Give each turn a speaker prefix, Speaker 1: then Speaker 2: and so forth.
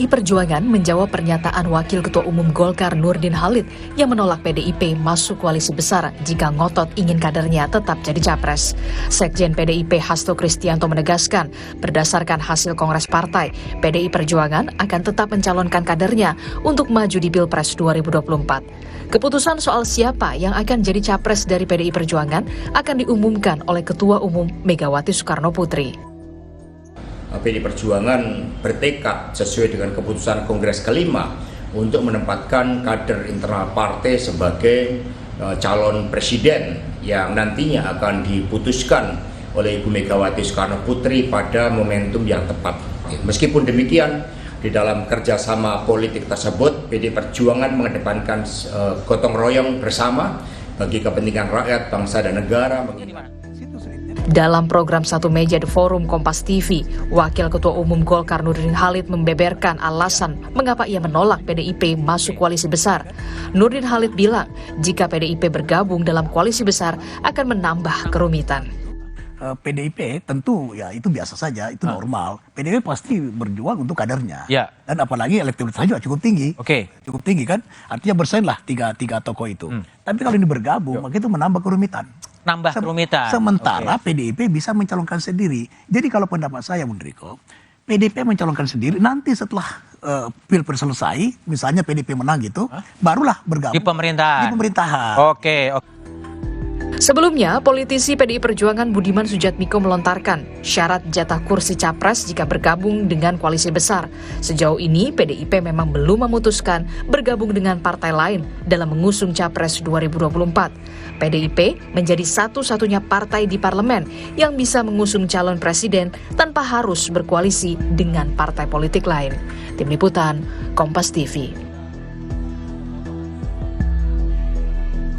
Speaker 1: PDI Perjuangan menjawab pernyataan Wakil Ketua Umum Golkar Nurdin Halid yang menolak PDIP masuk koalisi besar jika ngotot ingin kadernya tetap jadi capres. Sekjen PDIP Hasto Kristianto menegaskan, berdasarkan hasil Kongres Partai, PDI Perjuangan akan tetap mencalonkan kadernya untuk maju di Pilpres 2024. Keputusan soal siapa yang akan jadi capres dari PDI Perjuangan akan diumumkan oleh Ketua Umum Megawati Soekarno Putri.
Speaker 2: PDI Perjuangan bertekad sesuai dengan keputusan Kongres kelima untuk menempatkan kader internal partai sebagai calon presiden yang nantinya akan diputuskan oleh Ibu Megawati Soekarno Putri pada momentum yang tepat. Meskipun demikian, di dalam kerjasama politik tersebut, PDI Perjuangan mengedepankan gotong royong bersama bagi kepentingan rakyat, bangsa, dan negara.
Speaker 1: Dalam program Satu Meja The Forum Kompas TV, Wakil Ketua Umum Golkar Nurdin Halid membeberkan alasan mengapa ia menolak PDIP masuk koalisi besar. Nurdin Halid bilang, jika PDIP bergabung dalam koalisi besar akan menambah kerumitan.
Speaker 3: PDIP tentu ya itu biasa saja, itu normal. PDIP pasti berjuang untuk kadernya.
Speaker 4: Ya.
Speaker 3: Dan apalagi elektabilitasnya juga cukup tinggi. Cukup tinggi kan, artinya bersaing lah tiga tokoh itu. Tapi kalau ini bergabung, maka itu menambah kerumitan. Sementara PDIP bisa mencalonkan sendiri. Jadi kalau pendapat saya, Bung Riko, PDIP mencalonkan sendiri, nanti setelah Pilpres selesai, misalnya PDIP menang gitu, barulah bergabung
Speaker 4: di pemerintahan. Oke.
Speaker 1: Sebelumnya, politisi PDI Perjuangan Budiman Sujatmiko melontarkan syarat jatah kursi capres jika bergabung dengan koalisi besar. Sejauh ini, PDIP memang belum memutuskan bergabung dengan partai lain dalam mengusung capres 2024. PDIP menjadi satu-satunya partai di parlemen yang bisa mengusung calon presiden tanpa harus berkoalisi dengan partai politik lain. Tim Liputan, Kompas TV.